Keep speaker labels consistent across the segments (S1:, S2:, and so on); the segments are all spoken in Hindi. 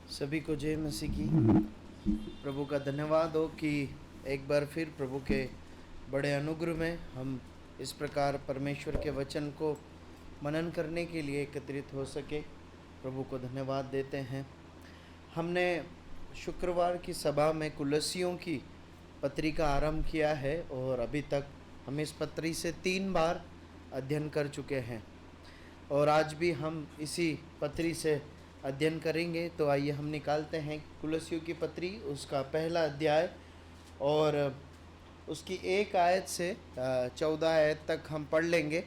S1: सभी को जय मसीह की। प्रभु का धन्यवाद हो कि एक बार फिर प्रभु के बड़े अनुग्रह में हम इस प्रकार परमेश्वर के वचन को मनन करने के लिए एकत्रित हो सके। प्रभु को धन्यवाद देते हैं। हमने शुक्रवार की सभा में कुलस्सियों की पत्री का आरंभ किया है और अभी तक हम इस पत्री से 3 बार अध्ययन कर चुके हैं और आज भी हम इसी पत्री से अध्ययन करेंगे। तो आइए हम निकालते हैं कुलस्सियों की पत्री, उसका पहला अध्याय और उसकी 1 आयत से 14 आयत तक हम पढ़ लेंगे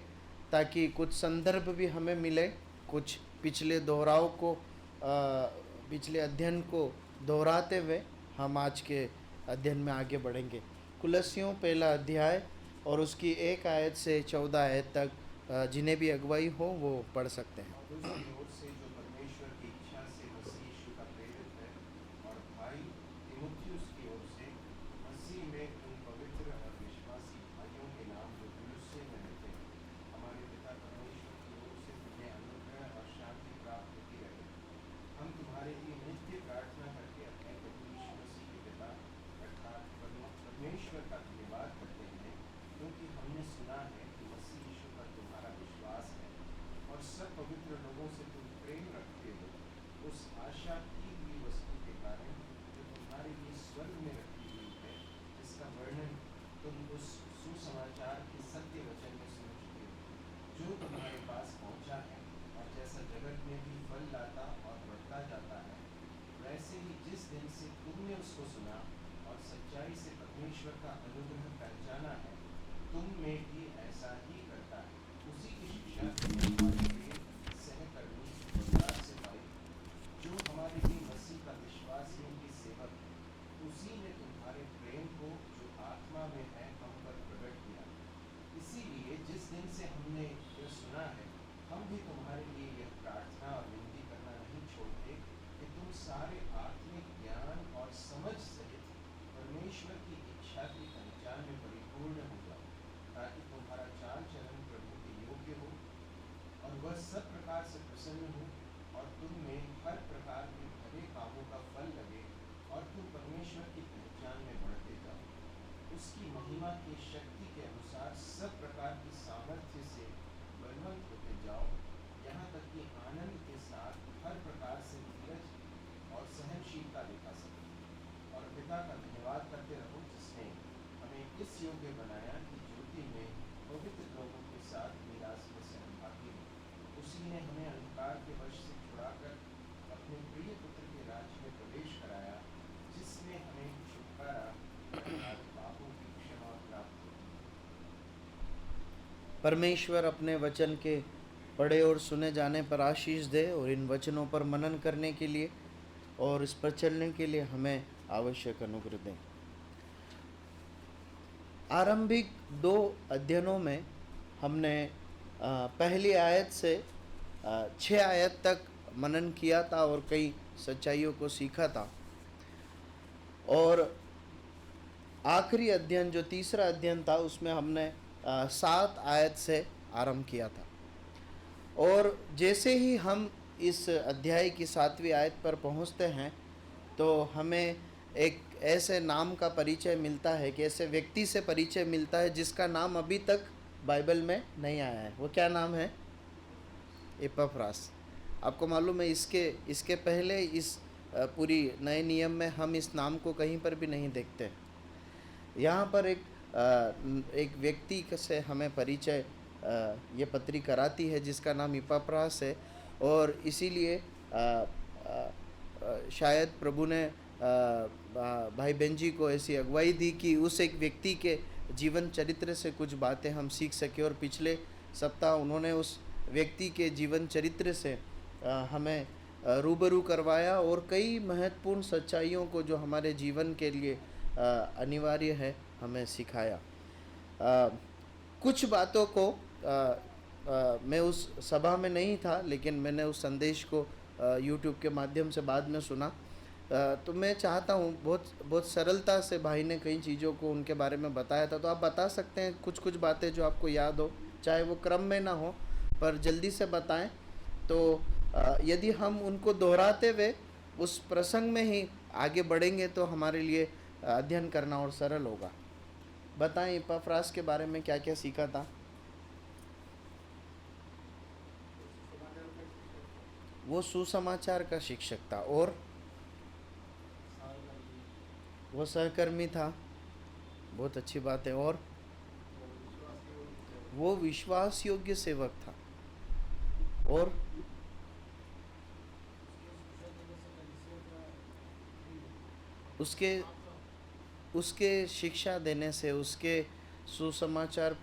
S1: ताकि कुछ संदर्भ भी हमें मिले, कुछ पिछले दोहराव को पिछले अध्ययन को दोहराते हुए हम आज के अध्ययन में आगे बढ़ेंगे। कुलस्सियों पहला अध्याय और उसकी 1 आयत से 14 आयत तक जिन्हें भी अगुवाई हो वो पढ़ सकते हैं।
S2: और दूसरी ओर से जो परमेश्वर की इच्छा से मसीह यीशु का प्रेरित है और भाई तीमुथियुस की ओर से मसीह में उन पवित्र और विश्वासी भाइयों के नाम जो कुलुस्से में रहते हैं, हमारे पिता परमेश्वर की ओर से तुम्हें अनुग्रह और शांति प्राप्त होती रहे। हम तुम्हारे लिए नित्य प्रार्थना करके अपने प्रभु यीशु मसीह के पिता अर्थात परमेश्वर का धन्यवाद करते हैं, क्योंकि हमने सुना है कि मसीह यीशु पर तुम्हारा विश्वास है और सब पवित्र लोगों से तुम प्रेम रखते हो उस आशा की हुई वस्तु के कारण जो तुम्हारे लिए स्वर्ग में रखी हुई है, जिसका वर्णन तुम उस सुसमाचार के सत्य वचन में सुन चुके हो, जो तुम्हारे पास पहुंचा है और जैसा जगत में भी फल लाता और बढ़ता जाता है, वैसे ही जिस दिन से तुमने उसको सुना और सच्चाई से परमेश्वर का अनुग्रह पहचाना है, तुम में भी ऐसा ही करता है। उसी की शिक्षा हमारे लिए सहकर्मी और से पाई, जो हमारे लिए मसीह का विश्वासियों की सेवक है, उसी ने तुम्हारे प्रेम को जो आत्मा में है हम पर प्रकट किया। इसीलिए जिस दिन से हमने यह सुना है, हम भी तुम्हारे लिए यह प्रार्थना और विनती करना नहीं छोड़ते कि तुम सारे आत्मिक ज्ञान और समझ सहित परमेश्वर की इच्छा की पहचान में परिपूर्ण हो जाओ, ताकि तुम्हारा चाल चलन प्रभु के योग्य हो और वह सब प्रकार से प्रसन्न हो और तुम में हर प्रकार के भले कामों का फल लगे और तुम परमेश्वर की पहचान में बढ़ते जाओ। उसकी महिमा की शक्ति के अनुसार सब प्रकार की सामर्थ्य से बलवंत होते जाओ, यहाँ तक कि आनंद के साथ हर प्रकार से धीरज और सहनशीलता दिखा सके और पिता का धन्यवाद करते रहो, जिसने हमें इस योग्य बनाया कि ज्योति में पवित्र लोगों के साथ मीरास में सहभागी हो। उसी ने हमें अंधकार के वश से छुड़ाकर अपने प्रिय पुत्र के राज्य में प्रवेश कराया, जिसमें हमें छुटकारा अर्थात पापों की क्षमा प्राप्त होती है।
S1: परमेश्वर अपने वचन के पढ़े और सुने जाने पर आशीष दे और इन वचनों पर मनन करने के लिए और इस पर चलने के लिए हमें आवश्यक अनुग्रह दें। आरंभिक 2 अध्ययनों में हमने पहली आयत से 6 आयत तक मनन किया था और कई सच्चाइयों को सीखा था और आखिरी अध्ययन जो तीसरा अध्ययन था उसमें हमने 7 आयत से आरंभ किया था। और जैसे ही हम इस अध्याय की 7वीं आयत पर पहुंचते हैं तो हमें एक ऐसे नाम का परिचय मिलता है कि ऐसे व्यक्ति से परिचय मिलता है जिसका नाम अभी तक बाइबल में नहीं आया है। वो क्या नाम है? एपफ्रास। आपको मालूम है इसके पहले इस पूरी नए नियम में हम इस नाम को कहीं पर भी नहीं देखते। यहाँ पर एक व्यक्ति से हमें परिचय ये पत्री कराती है जिसका नाम एपफ्रास है और इसीलिए शायद प्रभु ने भाई बहन जी को ऐसी अगुवाई दी कि उस एक व्यक्ति के जीवन चरित्र से कुछ बातें हम सीख सकें और पिछले सप्ताह उन्होंने उस व्यक्ति के जीवन चरित्र से हमें रूबरू करवाया और कई महत्वपूर्ण सच्चाइयों को जो हमारे जीवन के लिए अनिवार्य है हमें सिखाया। कुछ बातों को मैं उस सभा में नहीं था, लेकिन मैंने उस संदेश को YouTube के माध्यम से बाद में सुना। तो मैं चाहता हूँ बहुत सरलता से भाई ने कई चीज़ों को उनके बारे में बताया था, तो आप बता सकते हैं कुछ बातें जो आपको याद हो, चाहे वो क्रम में ना हो पर जल्दी से बताएं। तो यदि हम उनको दोहराते हुए उस प्रसंग में ही आगे बढ़ेंगे तो हमारे लिए अध्ययन करना और सरल होगा। बताएं इपफ्रास के बारे में क्या क्या सीखा था। वो सुसमाचार का शिक्षक था और वो सहकर्मी था। बहुत अच्छी बात है। और वो विश्वास योग्य सेवक था। और उसके उसके शिक्षा देने से, उसके सुसमाचार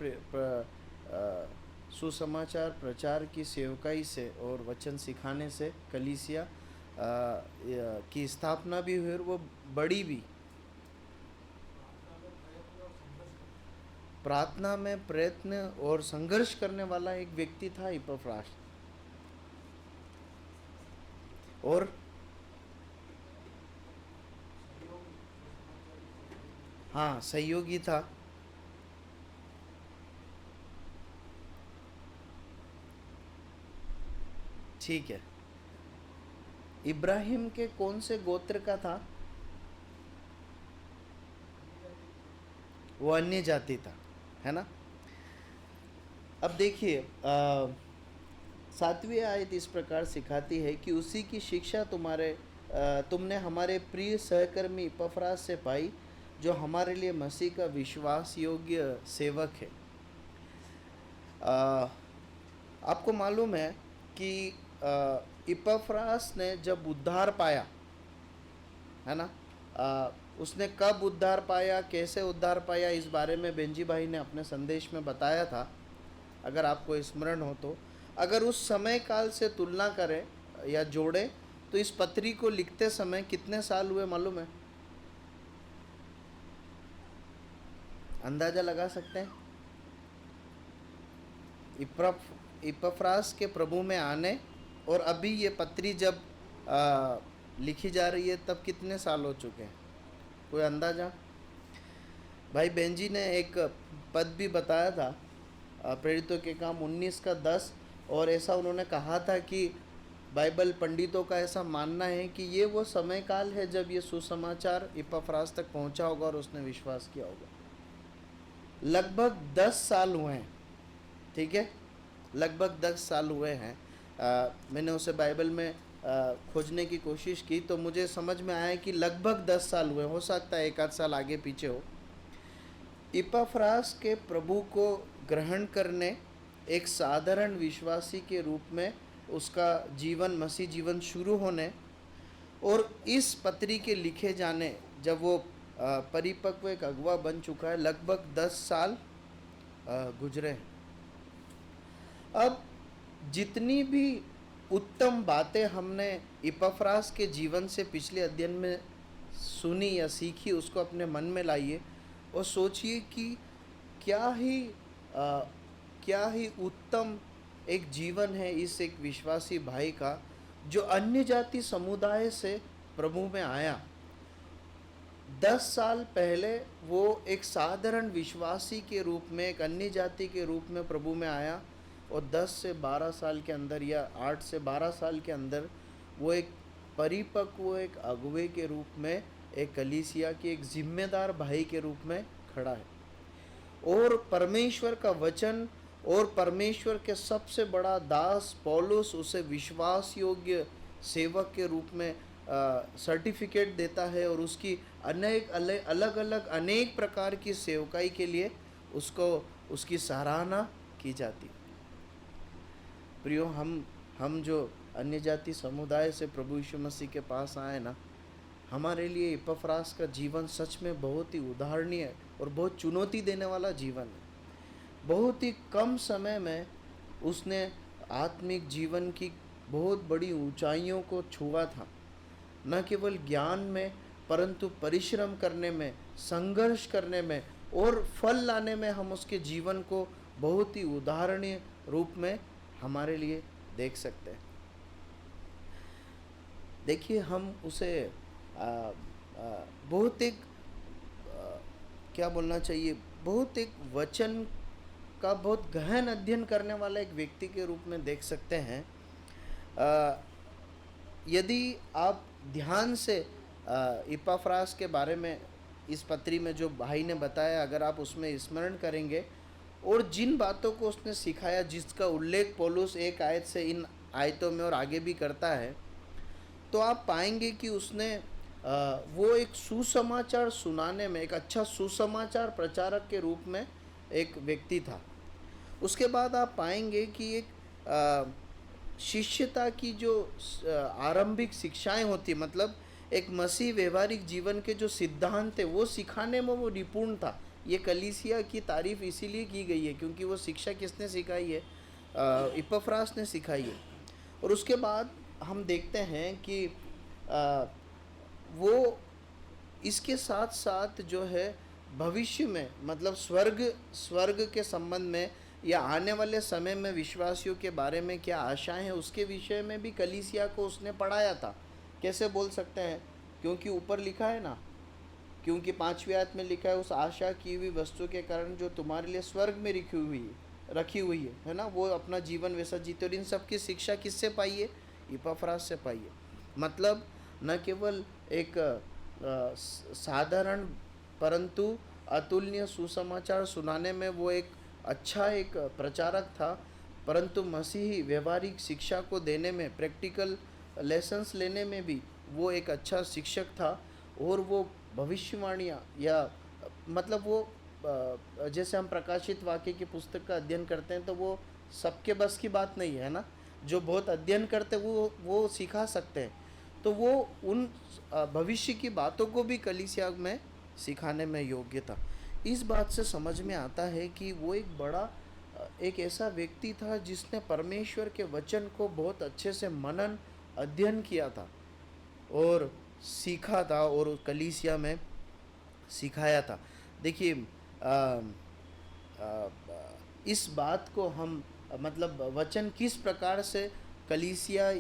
S1: सुसमाचार प्रचार की सेवकाई से और वचन सिखाने से कलीसिया की स्थापना भी हुई और वो बड़ी भी। प्रार्थना में प्रयत्न और संघर्ष करने वाला एक व्यक्ति था इपफ्रास। और हाँ, सहयोगी था। ठीक है। इब्राहिम के कौन से गोत्र का था? वो अन्य जाति था, है ना। अब देखिए 7वीं आयत इस प्रकार सिखाती है कि उसी की शिक्षा तुमने हमारे प्रिय सहकर्मी इपफ्रास से पाई, जो हमारे लिए मसीह का विश्वास योग्य सेवक है। आपको मालूम है कि इपफ्रास ने जब उद्धार पाया, है ना, उसने कब उद्धार पाया, कैसे उद्धार पाया, इस बारे में बेंजी भाई ने अपने संदेश में बताया था, अगर आपको स्मरण हो तो। अगर उस समय काल से तुलना करें या जोड़ें तो इस पत्री को लिखते समय कितने साल हुए मालूम है? अंदाजा लगा सकते हैं? इपफ्रास के प्रभु में आने और अभी ये पत्री जब लिखी जा रही है तब कितने साल हो चुके हैं? कोई अंदाजा? भाई बेंजी ने एक पद भी बताया था, प्रेरितों के काम 19:10, और ऐसा उन्होंने कहा था कि बाइबल पंडितों का ऐसा मानना है कि ये वो समय काल है जब ये सुसमाचार इपफ्रास तक पहुंचा होगा और उसने विश्वास किया होगा। लगभग 10 साल हुए हैं, ठीक है, लगभग 10 साल हुए हैं। मैंने उसे बाइबल में खोजने की कोशिश की तो मुझे समझ में आया कि लगभग 10 साल हुए, हो सकता है एक आध साल आगे पीछे हो। इपफ्रास के प्रभु को ग्रहण करने एक साधारण विश्वासी के रूप में उसका जीवन, मसीह जीवन शुरू होने और इस पत्री के लिखे जाने, जब वो परिपक्व एक अगुआ बन चुका है, लगभग 10 साल गुजरे हैं। अब जितनी भी उत्तम बातें हमने इपफ्रास के जीवन से पिछले अध्ययन में सुनी या सीखी, उसको अपने मन में लाइए और सोचिए कि क्या ही उत्तम एक जीवन है इस एक विश्वासी भाई का, जो अन्य जाति समुदाय से प्रभु में आया। 10 साल पहले वो एक साधारण विश्वासी के रूप में, एक अन्य जाति के रूप में प्रभु में आया और 10 से 12 साल के अंदर या 8 से 12 साल के अंदर वो एक परिपक्व, एक अगुवे के रूप में, एक कलीसिया के एक जिम्मेदार भाई के रूप में खड़ा है। और परमेश्वर का वचन और परमेश्वर के सबसे बड़ा दास पौलुस उसे विश्वास योग्य सेवक के रूप में सर्टिफिकेट देता है और उसकी अलग अलग अनेक प्रकार की सेवकाई के लिए उसकी सराहना की जाती। प्रियो, हम जो अन्य जाति समुदाय से प्रभु यीशु मसीह के पास आए ना, हमारे लिए इपफ्रास का जीवन सच में बहुत ही उदाहरणीय और बहुत चुनौती देने वाला जीवन है। बहुत ही कम समय में उसने आत्मिक जीवन की बहुत बड़ी ऊंचाइयों को छुआ था। न केवल ज्ञान में, परंतु परिश्रम करने में, संघर्ष करने में और फल लाने में हम उसके जीवन को बहुत ही उदाहरणीय रूप में हमारे लिए देख सकते हैं। देखिए, हम उसे बहुत एक क्या बोलना चाहिए, बहुत एक वचन का बहुत गहन अध्ययन करने वाला एक व्यक्ति के रूप में देख सकते हैं। यदि आप ध्यान से इपाफ्रास के बारे में इस पत्री में जो भाई ने बताया, अगर आप उसमें स्मरण करेंगे और जिन बातों को उसने सिखाया, जिसका उल्लेख पौलुस एक आयत से इन आयतों में और आगे भी करता है, तो आप पाएंगे कि उसने वो एक सुसमाचार सुनाने में एक अच्छा सुसमाचार प्रचारक के रूप में एक व्यक्ति था। उसके बाद आप पाएंगे कि एक शिष्यता की जो आरंभिक शिक्षाएं होती, मतलब एक मसीह व्यवहारिक जीवन के जो सिद्धांत थे वो सिखाने में वो निपुण था। ये कलीसिया की तारीफ इसीलिए की गई है क्योंकि वो शिक्षा किसने सिखाई है? इपफ्रास ने सिखाई है। और उसके बाद हम देखते हैं कि वो इसके साथ साथ जो है भविष्य में, मतलब स्वर्ग के संबंध में या आने वाले समय में विश्वासियों के बारे में क्या आशाएं हैं उसके विषय में भी कलीसिया को उसने पढ़ाया था। कैसे बोल सकते हैं? क्योंकि ऊपर लिखा है ना, क्योंकि 5वीं आयत में लिखा है, उस आशा की हुई वस्तु के कारण जो तुम्हारे लिए स्वर्ग में रखी हुई है ना, वो अपना जीवन वैसा जीते। और इन सब की शिक्षा किससे पाई है? इपाफ्रास से पाई है। मतलब न केवल एक साधारण परंतु अतुलनीय सुसमाचार सुनाने में वो एक अच्छा एक प्रचारक था, परंतु मसीही व्यवहारिक शिक्षा को देने में, प्रैक्टिकल लेसन्स लेने में भी वो एक अच्छा शिक्षक था। और वो भविष्यवाणियाँ या मतलब वो जैसे हम प्रकाशित वाक्य की पुस्तक का अध्ययन करते हैं तो वो सबके बस की बात नहीं है ना। जो बहुत अध्ययन करते वो सिखा सकते हैं। तो वो उन भविष्य की बातों को भी कलीसिया में सिखाने में योग्य था। इस बात से समझ में आता है कि वो एक बड़ा एक ऐसा व्यक्ति था जिसने परमेश्वर के वचन को बहुत अच्छे से मनन अध्ययन किया था और सीखा था और कलीसिया में सिखाया था। देखिए इस बात को हम मतलब वचन किस प्रकार से कलीसिया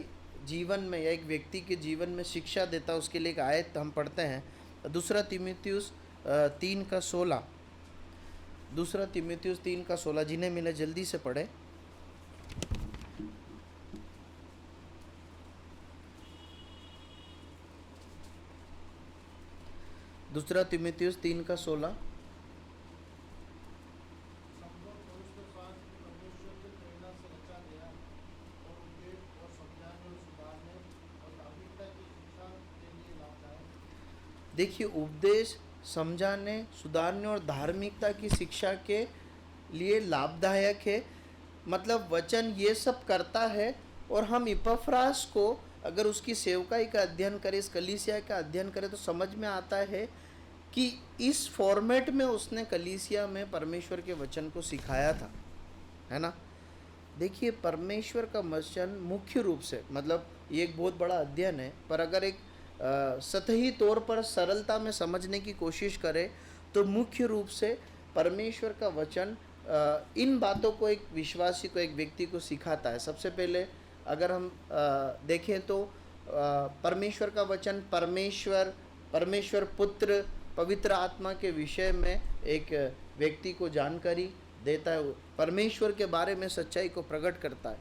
S1: जीवन में या एक व्यक्ति के जीवन में शिक्षा देता है उसके लिए एक आयत हम पढ़ते हैं। दूसरा तीमुथियुस 3:16। दूसरा तीमुथियुस 3:16 जिन्हें मिले जल्दी से पढ़े। दूसरा तीमुथियुस 3:16। देखिए, उपदेश समझाने, सुधारने और धार्मिकता की शिक्षा के लिए लाभदायक है। मतलब वचन ये सब करता है। और हम इपफ्रास को अगर उसकी सेवकाई का अध्ययन करें, इस कलीसिया का अध्ययन करें, तो समझ में आता है कि इस फॉर्मेट में उसने कलीसिया में परमेश्वर के वचन को सिखाया था, है ना। देखिए, परमेश्वर का वचन मुख्य रूप से, मतलब ये एक बहुत बड़ा अध्ययन है, पर अगर एक सतही तौर पर सरलता में समझने की कोशिश करें तो मुख्य रूप से परमेश्वर का वचन इन बातों को एक विश्वासी को, एक व्यक्ति को सिखाता है। सबसे पहले अगर हम देखें तो परमेश्वर का वचन परमेश्वर पुत्र पवित्र आत्मा के विषय में एक व्यक्ति को जानकारी देता है, परमेश्वर के बारे में सच्चाई को प्रकट करता है।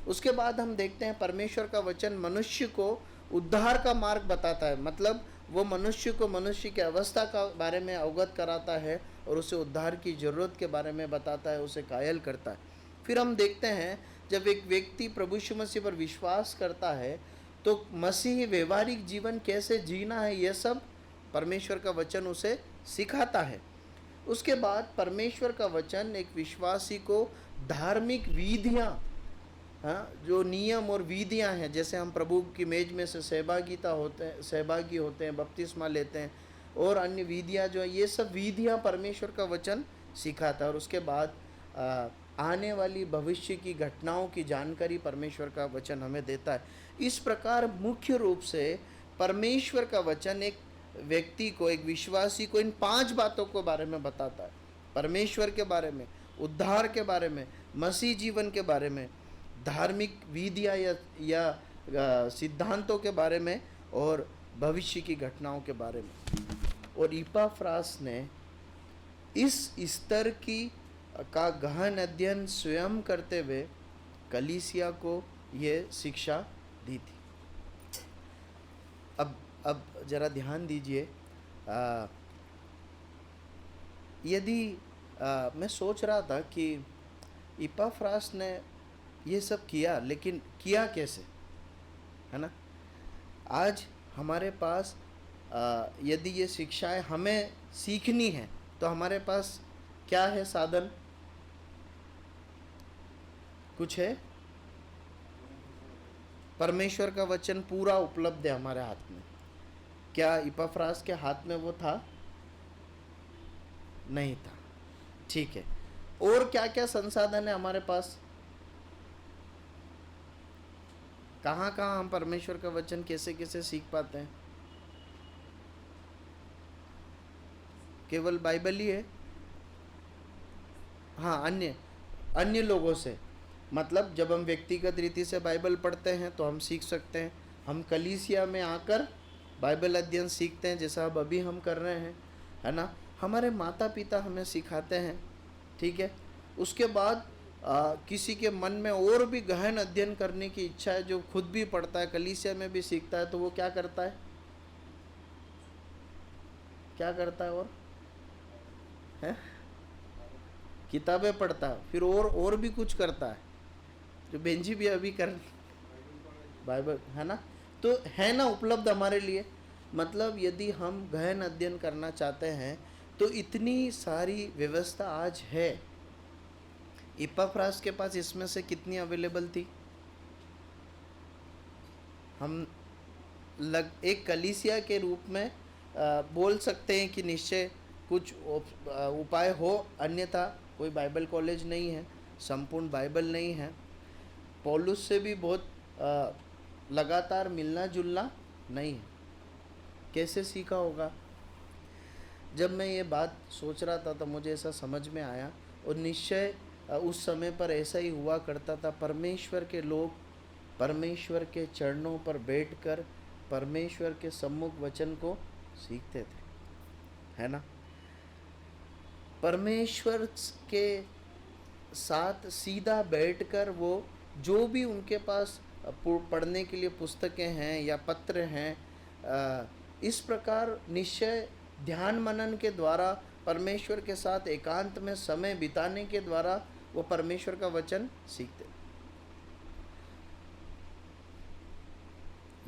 S1: उसके बाद हम देखते हैं परमेश्वर का वचन मनुष्य को उद्धार का मार्ग बताता है। मतलब वो मनुष्य को मनुष्य की अवस्था का बारे में अवगत कराता है और उसे उद्धार की ज़रूरत के बारे में बताता है, उसे कायल करता है। फिर हम देखते हैं जब एक व्यक्ति प्रभु यीशु मसीह पर विश्वास करता है तो मसीही व्यवहारिक जीवन कैसे जीना है, यह सब परमेश्वर का वचन उसे सिखाता है। उसके बाद परमेश्वर का वचन एक विश्वासी को धार्मिक विधियाँ, हाँ, जो नियम और विधियाँ हैं, जैसे हम प्रभु की मेज में से सहभागी होते हैं, बपतिस्मा लेते हैं और अन्य विधियाँ जो है, ये सब विधियाँ परमेश्वर का वचन सिखाता है। और उसके बाद आने वाली भविष्य की घटनाओं की जानकारी परमेश्वर का वचन हमें देता है। इस प्रकार मुख्य रूप से परमेश्वर का वचन एक व्यक्ति को, एक विश्वासी को इन 5 बातों के बारे में बताता है। परमेश्वर के बारे में, उद्धार के बारे में, मसीह जीवन के बारे में, धार्मिक विधियाँ या सिद्धांतों के बारे में और भविष्य की घटनाओं के बारे में। और इपाफ्रास ने इस स्तर का गहन अध्ययन स्वयं करते हुए कलीसिया को ये शिक्षा दी थी। अब जरा ध्यान दीजिए। यदि मैं सोच रहा था कि इपाफ्रास ने ये सब किया, लेकिन किया कैसे, है ना। आज हमारे पास यदि ये शिक्षाएं हमें सीखनी है तो हमारे पास क्या है साधन, कुछ है? परमेश्वर का वचन पूरा उपलब्ध है हमारे हाथ में। क्या इपाफ्रास के हाथ में वो था? नहीं था। ठीक है, और क्या क्या संसाधन है हमारे पास? कहाँ कहाँ हम परमेश्वर का वचन कैसे कैसे सीख पाते हैं? केवल बाइबल ही है? हाँ, अन्य लोगों से, मतलब जब हम व्यक्तिगत रीति से बाइबल पढ़ते हैं तो हम सीख सकते हैं। हम कलीसिया में आकर बाइबल अध्ययन सीखते हैं, जैसा अब अभी हम कर रहे हैं, है ना। हमारे माता पिता हमें सिखाते हैं, ठीक है। उसके बाद किसी के मन में और भी गहन अध्ययन करने की इच्छा है, जो खुद भी पढ़ता है, कलीसिया में भी सीखता है, तो वो क्या करता है? क्या करता है? और है किताबें पढ़ता है, फिर और भी कुछ करता है, जो बेंजी भी अभी कर, बाइबल, है ना। तो है ना उपलब्ध हमारे लिए। मतलब यदि हम गहन अध्ययन करना चाहते हैं तो इतनी सारी व्यवस्था आज है। इपाफ्रास के पास इसमें से कितनी अवेलेबल थी? हम एक कलीसिया के रूप में बोल सकते हैं कि निश्चय कुछ उपाय हो, अन्यथा कोई बाइबल कॉलेज नहीं है, संपूर्ण बाइबल नहीं है। पौलुस से भी बहुत लगातार मिलना जुलना नहीं है। कैसे सीखा होगा? जब मैं ये बात सोच रहा था तो मुझे ऐसा समझ में आया, और निश्चय उस समय पर ऐसा ही हुआ करता था। परमेश्वर के लोग परमेश्वर के चरणों पर बैठकर परमेश्वर के सम्मुख वचन को सीखते थे, है ना। परमेश्वर के साथ सीधा बैठकर वो जो भी उनके पास पढ़ने के लिए पुस्तकें हैं या पत्र हैं, इस प्रकार निश्चय ध्यान मनन के द्वारा, परमेश्वर के साथ एकांत में समय बिताने के द्वारा वो परमेश्वर का वचन सीखते।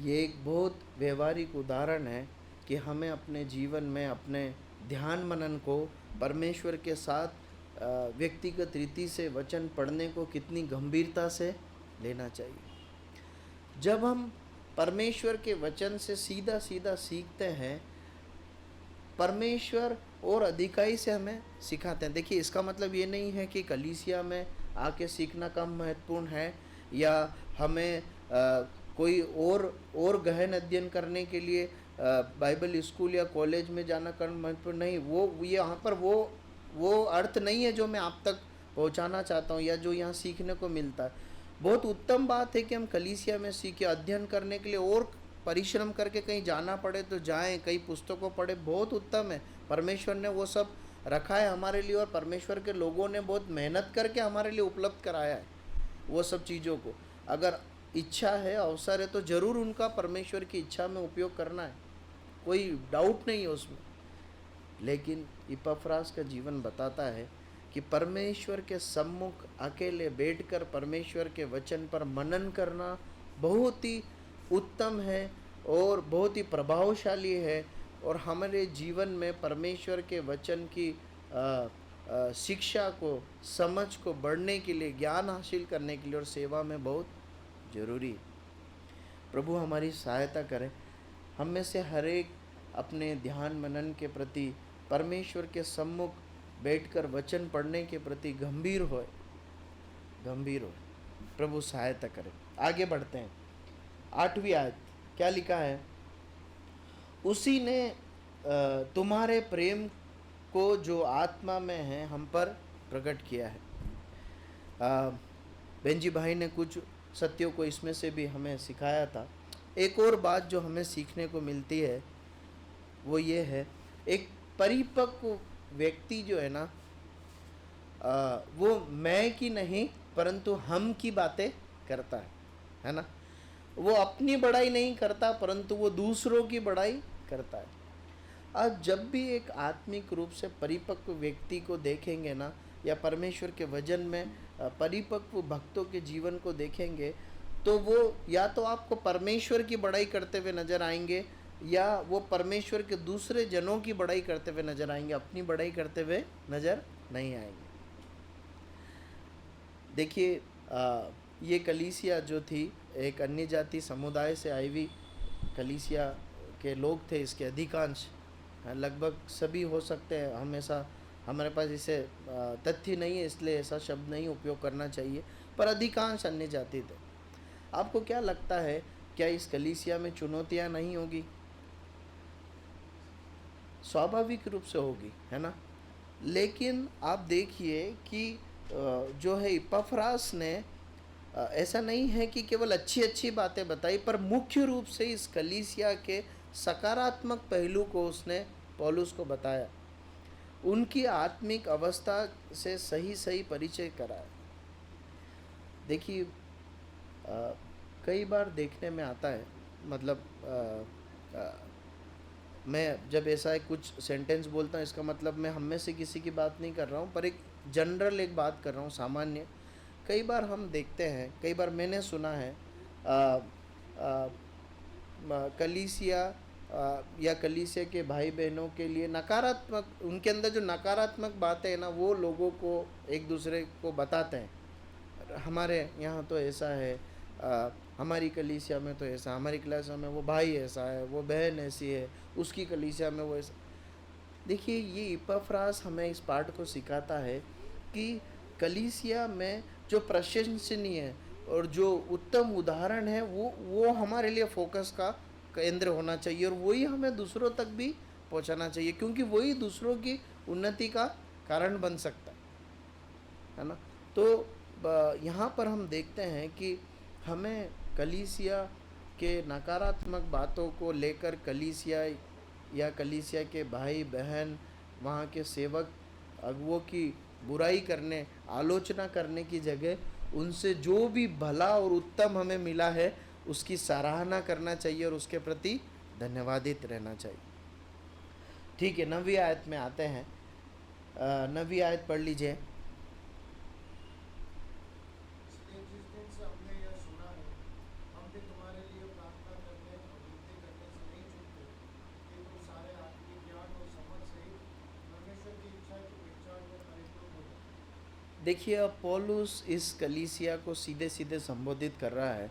S1: ये एक बहुत व्यवहारिक उदाहरण है कि हमें अपने जीवन में अपने ध्यान मनन को परमेश्वर के साथ व्यक्तिगत रीति से वचन पढ़ने को कितनी गंभीरता से लेना चाहिए। जब हम परमेश्वर के वचन से सीधा सीधा सीखते हैं, परमेश्वर और अधिकाई से हमें सिखाते हैं। देखिए, इसका मतलब ये नहीं है कि कलीसिया में आके सीखना कम महत्वपूर्ण है, या हमें कोई और गहन अध्ययन करने के लिए बाइबल स्कूल या कॉलेज में जाना कम महत्वपूर्ण नहीं। वो यहाँ पर वो अर्थ नहीं है जो मैं आप तक पहुँचाना चाहता हूँ, या जो यहाँ सीखने को मिलता है। बहुत उत्तम बात है कि हम कलीसिया में सीखे, अध्ययन करने के लिए और परिश्रम करके कहीं जाना पड़े तो जाएं, कई पुस्तकों पढ़े, बहुत उत्तम है। परमेश्वर ने वो सब रखा है हमारे लिए, और परमेश्वर के लोगों ने बहुत मेहनत करके हमारे लिए उपलब्ध कराया है वो सब चीज़ों को। अगर इच्छा है, अवसर है, तो ज़रूर उनका परमेश्वर की इच्छा में उपयोग करना है, कोई डाउट नहीं है उसमें। लेकिन इपाफ्रास का जीवन बताता है कि परमेश्वर के सम्मुख अकेले बैठकर परमेश्वर के वचन पर मनन करना बहुत ही उत्तम है और बहुत ही प्रभावशाली है, और हमारे जीवन में परमेश्वर के वचन की शिक्षा को, समझ को बढ़ने के लिए, ज्ञान हासिल करने के लिए और सेवा में बहुत ज़रूरी है। प्रभु हमारी सहायता करें। हम में से हर एक अपने ध्यान मनन के प्रति, परमेश्वर के सम्मुख बैठकर वचन पढ़ने के प्रति गंभीर होए। प्रभु सहायता करें। आगे बढ़ते हैं। 8वीं आयत क्या लिखा है? उसी ने तुम्हारे प्रेम को जो आत्मा में है हम पर प्रकट किया है। बेंजी भाई ने कुछ सत्यों को इसमें से भी हमें सिखाया था। एक और बात जो हमें सीखने को मिलती है वो ये है, एक परिपक्व व्यक्ति जो है ना, वो मैं की नहीं परंतु हम की बातें करता है ना। वो अपनी बड़ाई नहीं करता, परंतु वो दूसरों की बड़ाई करता है। आज जब भी एक आत्मिक रूप से परिपक्व व्यक्ति को देखेंगे ना, या परमेश्वर के वचन में परिपक्व भक्तों के जीवन को देखेंगे, तो वो या तो आपको परमेश्वर की बड़ाई करते हुए नजर आएंगे, या वो परमेश्वर के दूसरे जनों की बड़ाई करते हुए नजर आएंगे, अपनी बड़ाई करते हुए नजर नहीं आएंगे। देखिए, ये कलीसिया जो थी, एक अन्य जाति समुदाय से आई हुई कलीसिया के लोग थे। इसके अधिकांश, लगभग सभी हो सकते हैं, हमेशा हमारे पास इसे तथ्य नहीं है, इसलिए ऐसा शब्द नहीं उपयोग करना चाहिए, पर अधिकांश अन्य जाति थे। आपको क्या लगता है, क्या इस कलीसिया में चुनौतियां नहीं होगी? स्वाभाविक रूप से होगी, है ना। लेकिन आप देखिए कि जो है इपफ्रास ने ऐसा नहीं है कि केवल अच्छी अच्छी बातें बताई, पर मुख्य रूप से इस कलीसिया के सकारात्मक पहलू को उसने पौलुस को बताया, उनकी आत्मिक अवस्था से सही सही परिचय कराया। देखिए, कई बार देखने में आता है, मतलब मैं जब ऐसा कुछ सेंटेंस बोलता हूँ, इसका मतलब मैं हम में से किसी की बात नहीं कर रहा हूँ, पर एक जनरल एक बात कर रहा हूँ, सामान्य। कई बार हम देखते हैं, कई बार मैंने सुना है, कलीसिया या कलीसिया के भाई बहनों के लिए नकारात्मक, उनके अंदर जो नकारात्मक बातें हैं ना, वो लोगों को एक दूसरे को बताते हैं। हमारे यहाँ तो ऐसा है, हमारी कलीसिया में तो ऐसा, हमारी कलीसिया में वो भाई ऐसा है, वो बहन ऐसी है, उसकी कलीसिया में वो ऐसा। देखिए, ये इपफ्रास हमें इस पाठ को सिखाता है कि कलीसिया में जो प्रशंसनीय है और जो उत्तम उदाहरण है, वो हमारे लिए फोकस का केंद्र होना चाहिए, और वही हमें दूसरों तक भी पहुंचाना चाहिए, क्योंकि वही दूसरों की उन्नति का कारण बन सकता है ना। तो यहाँ पर हम देखते हैं कि हमें कलीसिया के नकारात्मक बातों को लेकर कलीसिया या कलीसिया के भाई बहन, वहाँ के सेवक अगुओं की बुराई करने, आलोचना करने की जगह उनसे जो भी भला और उत्तम हमें मिला है उसकी सराहना करना चाहिए और उसके प्रति धन्यवादित रहना चाहिए। ठीक है, 9वीं आयत में आते हैं। 9वीं आयत पढ़ लीजिए। देखिए, अब पौलुस इस कलीसिया को सीधे सीधे संबोधित कर रहा है,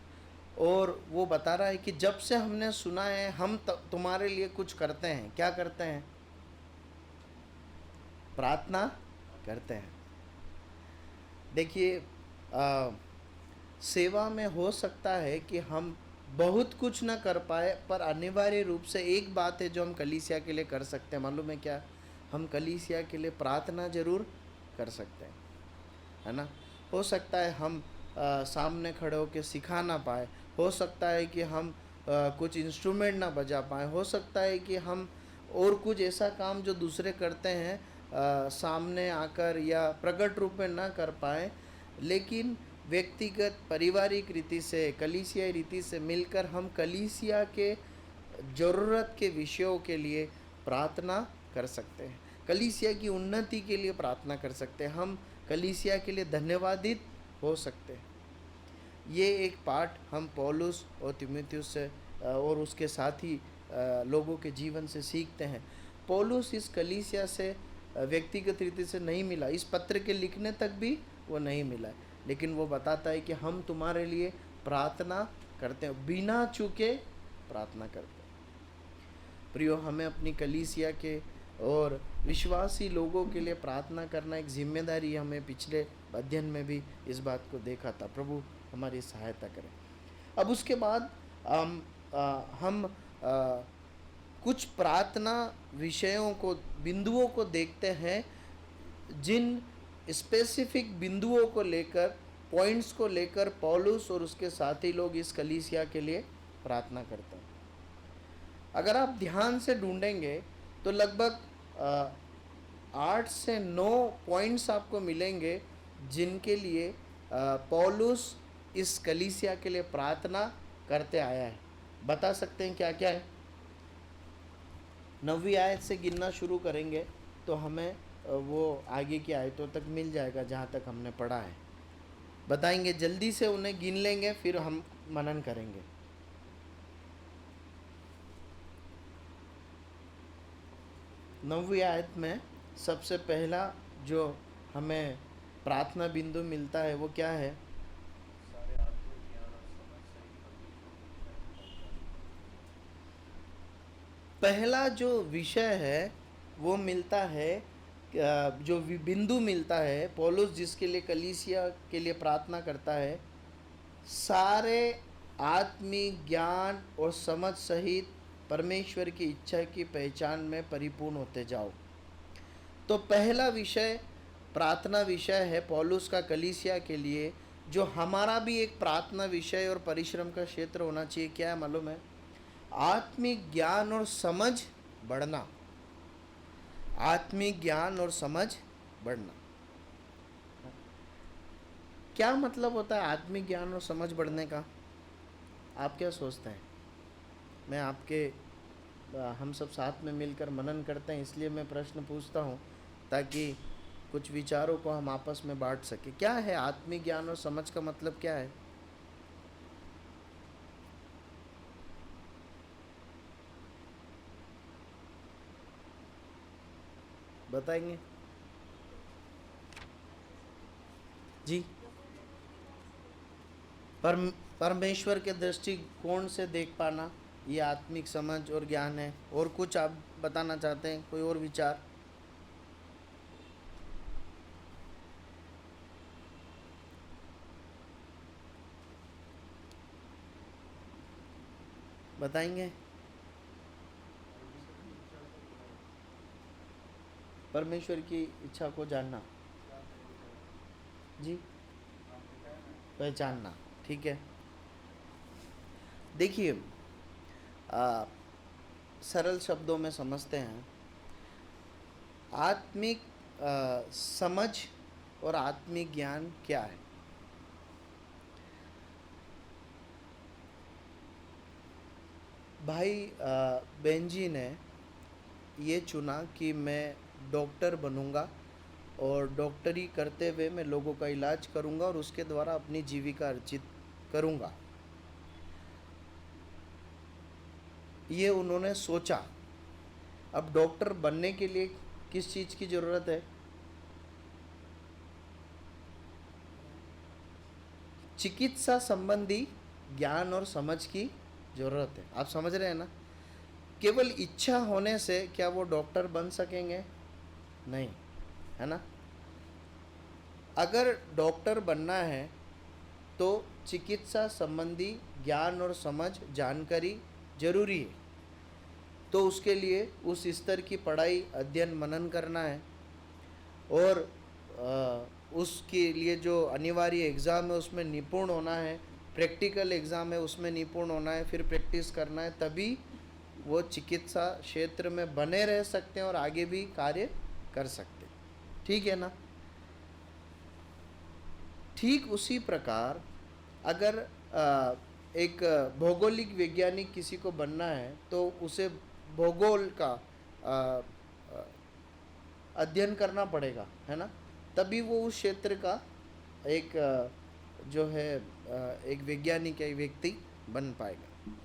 S1: और वो बता रहा है कि जब से हमने सुना है, हम तुम्हारे लिए कुछ करते हैं। क्या करते हैं? प्रार्थना करते हैं। देखिए, सेवा में हो सकता है कि हम बहुत कुछ ना कर पाए, पर अनिवार्य रूप से एक बात है जो हम कलीसिया के लिए कर सकते हैं, मालूम है क्या? हम कलीसिया के लिए प्रार्थना जरूर कर सकते हैं, है ना। हो सकता है हम सामने खड़े होकर सिखा ना पाए, हो सकता है कि हम कुछ इंस्ट्रूमेंट ना बजा पाए, हो सकता है कि हम और कुछ ऐसा काम जो दूसरे करते हैं सामने आकर या प्रकट रूप में ना कर पाए, लेकिन व्यक्तिगत पारिवारिक रीति से, कलीसियाई रीति से मिलकर हम कलीसिया के ज़रूरत के विषयों के लिए प्रार्थना कर सकते हैं, कलीसिया की उन्नति के लिए प्रार्थना कर सकते हैं, हम कलीसिया के लिए धन्यवादित हो सकते हैं। ये एक पाठ हम पौलुस और तीमुथियुस से और उसके साथी लोगों के जीवन से सीखते हैं। पौलुस इस कलीसिया से व्यक्तिगत रीति से नहीं मिला, इस पत्र के लिखने तक भी वो नहीं मिला, लेकिन वो बताता है कि हम तुम्हारे लिए प्रार्थना करते हैं, बिना चूके प्रार्थना करते हैं। प्रियो, हमें अपनी कलीसिया के और विश्वासी लोगों के लिए प्रार्थना करना एक जिम्मेदारी, हमें पिछले अध्ययन में भी इस बात को देखा था। प्रभु हमारी सहायता करें। अब उसके बाद हम कुछ प्रार्थना विषयों को, बिंदुओं को देखते हैं, जिन स्पेसिफिक बिंदुओं को लेकर, पॉइंट्स को लेकर पौलुस और उसके साथी लोग इस कलीसिया के लिए प्रार्थना करते हैं। अगर आप ध्यान से ढूंढेंगे तो लगभग 8 से 9 पॉइंट्स आपको मिलेंगे जिनके लिए पौलुस इस कलीसिया के लिए प्रार्थना करते आया है। बता सकते हैं क्या क्या है? 9वीं आयत से गिनना शुरू करेंगे तो हमें वो आगे की आयतों तक मिल जाएगा जहाँ तक हमने पढ़ा है। बताएंगे, जल्दी से उन्हें गिन लेंगे, फिर हम मनन करेंगे। 9वीं आयत में सबसे पहला जो हमें प्रार्थना बिंदु मिलता है वो क्या है?
S2: सारे आत्मिक ज्ञान और समझ सहित परमेश्वर की इच्छा को पहचानने।
S1: पहला जो विषय है वो मिलता है, जो बिंदु मिलता है, पौलुस जिसके लिए कलीसिया के लिए प्रार्थना करता है, सारे आत्मिक ज्ञान और समझ सहित परमेश्वर की इच्छा की पहचान में परिपूर्ण होते जाओ। तो पहला विषय प्रार्थना विषय है पौलुस का कलीसिया के लिए, जो हमारा भी एक प्रार्थना विषय और परिश्रम का क्षेत्र होना चाहिए। क्या है मालूम है? आत्मिक ज्ञान और समझ बढ़ना। आत्मिक ज्ञान और समझ बढ़ना। क्या मतलब होता है आत्मिक ज्ञान और समझ बढ़ने का? आप क्या सोचते हैं? मैं आपके हम सब साथ में मिलकर मनन करते हैं, इसलिए मैं प्रश्न पूछता हूँ ताकि कुछ विचारों को हम आपस में बांट सके। क्या है आत्मिक ज्ञान और समझ का मतलब क्या है? बताएंगे जी? परमेश्वर के दृष्टिकोण से देख पाना, ये आत्मिक समझ और ज्ञान है। और कुछ आप बताना चाहते हैं? कोई और विचार? बताएंगे? परमेश्वर की इच्छा को जानना जी, पहचानना। ठीक है, देखिए सरल शब्दों में समझते हैं। आत्मिक समझ और आत्मिक ज्ञान क्या है? भाई बहन जी ने ये चुना कि मैं डॉक्टर बनूंगा और डॉक्टरी करते हुए मैं लोगों का इलाज करूंगा और उसके द्वारा अपनी जीविका अर्जित करूंगा, ये उन्होंने सोचा। अब डॉक्टर बनने के लिए किस चीज़ की ज़रूरत है? चिकित्सा संबंधी ज्ञान और समझ की ज़रूरत है। आप समझ रहे हैं ना? केवल इच्छा होने से क्या वो डॉक्टर बन सकेंगे? नहीं, है ना? अगर डॉक्टर बनना है तो चिकित्सा संबंधी ज्ञान और समझ जानकारी जरूरी है। तो उसके लिए उस स्तर की पढ़ाई अध्ययन मनन करना है और उसके लिए जो अनिवार्य एग्ज़ाम है उसमें निपुण होना है, प्रैक्टिकल एग्ज़ाम है उसमें निपुण होना है, फिर प्रैक्टिस करना है, तभी वो चिकित्सा क्षेत्र में बने रह सकते हैं और आगे भी कार्य कर सकते हैं। ठीक है ना? ठीक उसी प्रकार अगर एक भौगोलिक वैज्ञानिक किसी को बनना है तो उसे भूगोल का अध्ययन करना पड़ेगा, है ना? तभी वो उस क्षेत्र का एक जो है एक वैज्ञानिक या व्यक्ति बन पाएगा।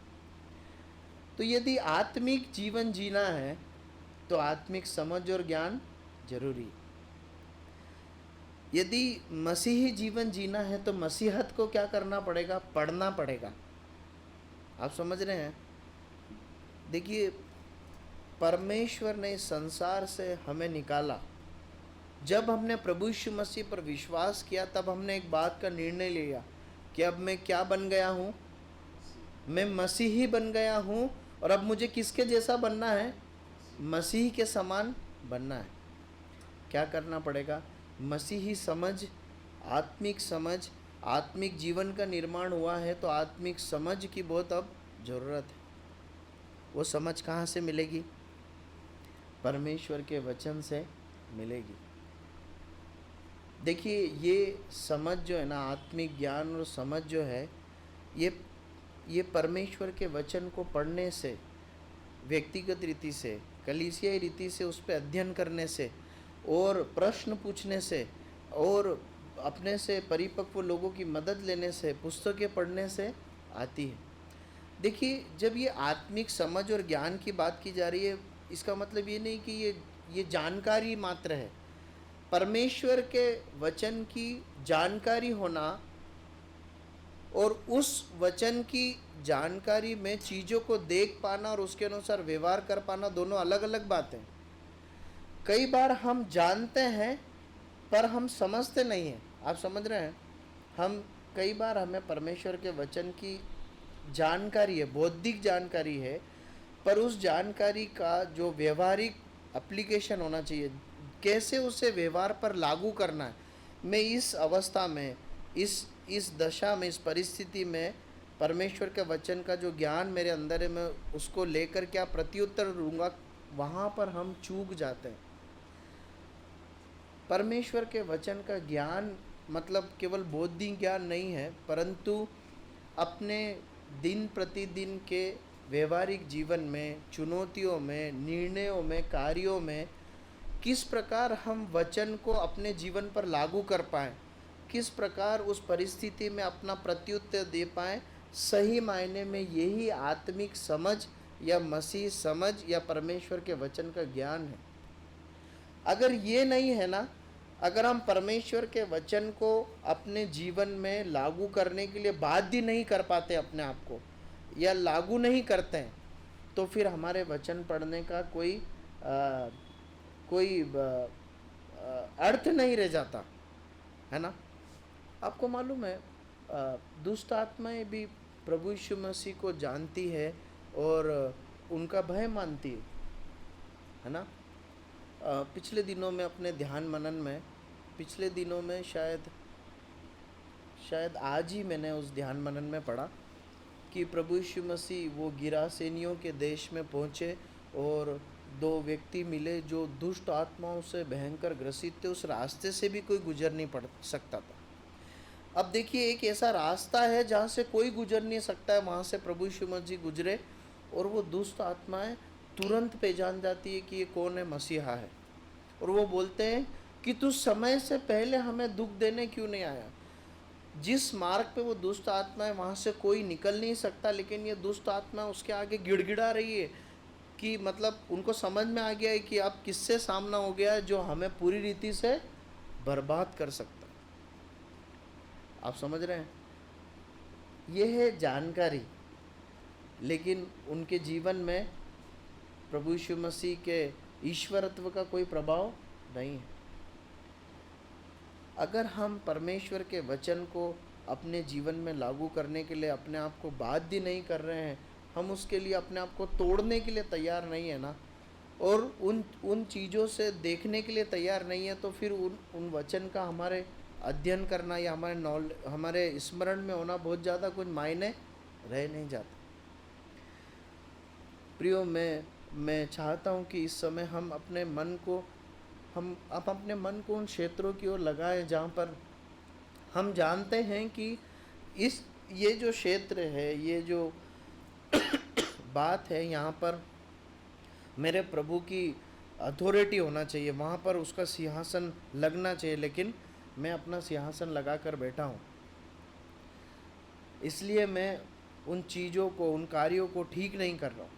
S1: तो यदि आत्मिक जीवन जीना है तो आत्मिक समझ और ज्ञान जरूरी है। यदि मसीही जीवन जीना है तो मसीहत को क्या करना पड़ेगा? पढ़ना पड़ेगा। आप समझ रहे हैं? देखिए, परमेश्वर ने इस संसार से हमें निकाला। जब हमने प्रभु यीशु मसीह पर विश्वास किया तब हमने एक बात का निर्णय लिया कि अब मैं क्या बन गया हूँ? मैं मसीही बन गया हूँ। और अब मुझे किसके जैसा बनना है? मसीह के समान बनना है। क्या करना पड़ेगा? मसीही समझ, समझ, आत्मिक जीवन का निर्माण हुआ है तो आत्मिक समझ की बहुत अब ज़रूरत है। वो समझ कहाँ से मिलेगी? परमेश्वर के वचन से मिलेगी। देखिए, ये समझ जो है ना, आत्मिक ज्ञान और समझ जो है, ये ये परमेश्वर के वचन को पढ़ने से, व्यक्तिगत रीति से, कलीसियाई रीति से उस पर अध्ययन करने से और प्रश्न पूछने से और अपने से परिपक्व लोगों की मदद लेने से, पुस्तकें पढ़ने से आती है। देखिए, जब ये आत्मिक समझ और ज्ञान की बात की जा रही है, इसका मतलब ये नहीं कि ये जानकारी मात्र है। परमेश्वर के वचन की जानकारी होना और उस वचन की जानकारी में चीज़ों को देख पाना और उसके अनुसार व्यवहार कर पाना दोनों अलग अलग बातें। कई बार हम जानते हैं पर हम समझते नहीं हैं। आप समझ रहे हैं? हम कई बार हमें परमेश्वर के वचन की जानकारी है, बौद्धिक जानकारी है, पर उस जानकारी का जो व्यवहारिक एप्लीकेशन होना चाहिए, कैसे उसे व्यवहार पर लागू करना है, मैं इस अवस्था में, इस दशा में, इस परिस्थिति में परमेश्वर के वचन का जो ज्ञान मेरे अंदर है, मैं उसको लेकर क्या प्रत्युत्तर दूंगा, वहाँ पर हम चूक जाते हैं। परमेश्वर के वचन का ज्ञान मतलब केवल बौद्धिक ज्ञान नहीं है, परंतु अपने दिन प्रतिदिन के व्यवहारिक जीवन में, चुनौतियों में, निर्णयों में, कार्यों में किस प्रकार हम वचन को अपने जीवन पर लागू कर पाएँ, किस प्रकार उस परिस्थिति में अपना प्रत्युत्तर दे पाएँ, सही मायने में यही आत्मिक समझ या मसीह समझ या परमेश्वर के वचन का ज्ञान है। अगर ये नहीं है ना, अगर हम परमेश्वर के वचन को अपने जीवन में लागू करने के लिए बाध्य नहीं कर पाते अपने आप को, या लागू नहीं करते हैं, तो फिर हमारे वचन पढ़ने का कोई अर्थ नहीं रह जाता है ना। आपको मालूम है, दुष्ट आत्माएं भी प्रभु यीशु मसीह को जानती है और उनका भय मानती है ना। पिछले दिनों में अपने ध्यान मनन में, पिछले दिनों में शायद आज ही मैंने उस ध्यान मनन में पढ़ा कि प्रभु यीशु मसीह वो गिरासेनियों के देश में पहुँचे और 2 व्यक्ति मिले जो दुष्ट आत्माओं से भयंकर ग्रसित थे। उस रास्ते से भी कोई गुजर नहीं पड़ सकता था। अब देखिए, एक ऐसा रास्ता है जहाँ से कोई गुजर नहीं सकता है, वहाँ से प्रभु यीशु मसीह गुजरे और वो दुष्ट आत्माएं तुरंत पहचान जाती है कि ये कौन है, मसीहा है। और वो बोलते हैं कि तू समय से पहले हमें दुख देने क्यों नहीं आया। जिस मार्ग पे वो दुष्ट आत्मा है वहाँ से कोई निकल नहीं सकता, लेकिन ये दुष्ट आत्मा उसके आगे गिड़गिड़ा रही है कि मतलब उनको समझ में आ गया है कि अब किससे सामना हो गया है जो हमें पूरी रीति से बर्बाद कर सकता है। आप समझ रहे हैं? ये है जानकारी, लेकिन उनके जीवन में प्रभु यीशु मसीह के ईश्वरत्व का कोई प्रभाव नहीं है। अगर हम परमेश्वर के वचन को अपने जीवन में लागू करने के लिए अपने आप को बाध्य नहीं कर रहे हैं, हम उसके लिए अपने आप को तोड़ने के लिए तैयार नहीं है ना, और उन चीज़ों से देखने के लिए तैयार नहीं है, तो फिर उन वचन का हमारे अध्ययन करना या हमारे स्मरण में होना बहुत ज़्यादा कुछ मायने रह नहीं जाता। प्रियो, मैं चाहता हूँ कि इस समय हम अपने मन को उन क्षेत्रों की ओर लगाएं जहाँ पर हम जानते हैं कि ये जो क्षेत्र है, ये जो बात है, यहाँ पर मेरे प्रभु की अथॉरिटी होना चाहिए, वहाँ पर उसका सिंहासन लगना चाहिए, लेकिन मैं अपना सिंहासन लगा कर बैठा हूँ। इसलिए मैं उन चीज़ों को, उन कार्यों को ठीक नहीं कर रहा हूँ।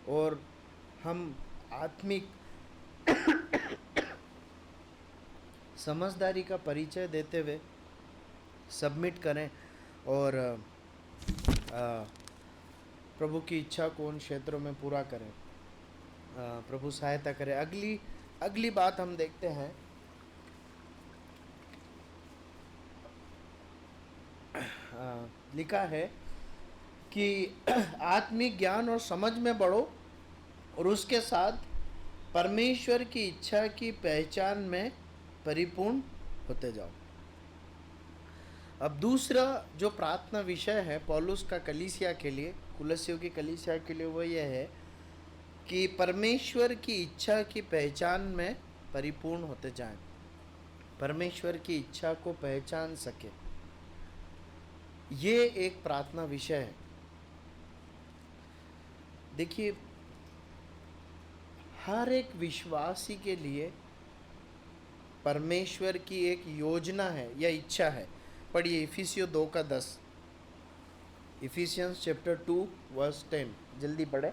S1: और हम आत्मिक समझदारी का परिचय देते हुए सबमिट करें और प्रभु की इच्छा को उन क्षेत्रों में पूरा करें। प्रभु सहायता करें। अगली बात हम देखते हैं, लिखा है कि आत्मिक ज्ञान और समझ में बढ़ो और उसके साथ परमेश्वर की इच्छा की पहचान में परिपूर्ण होते जाओ। अब दूसरा जो प्रार्थना विषय है पौलुस का कलीसिया के लिए, कुलस्सियों की कलीसिया के लिए, वो ये है कि परमेश्वर की इच्छा की पहचान में परिपूर्ण होते जाएं, परमेश्वर की इच्छा को पहचान सके। ये एक प्रार्थना विषय है। देखिए, हर एक विश्वासी के लिए परमेश्वर की एक योजना है या इच्छा है। पढ़िए इफिसियों 2:10, इफिसियंस चैप्टर 2:10, जल्दी पढ़े।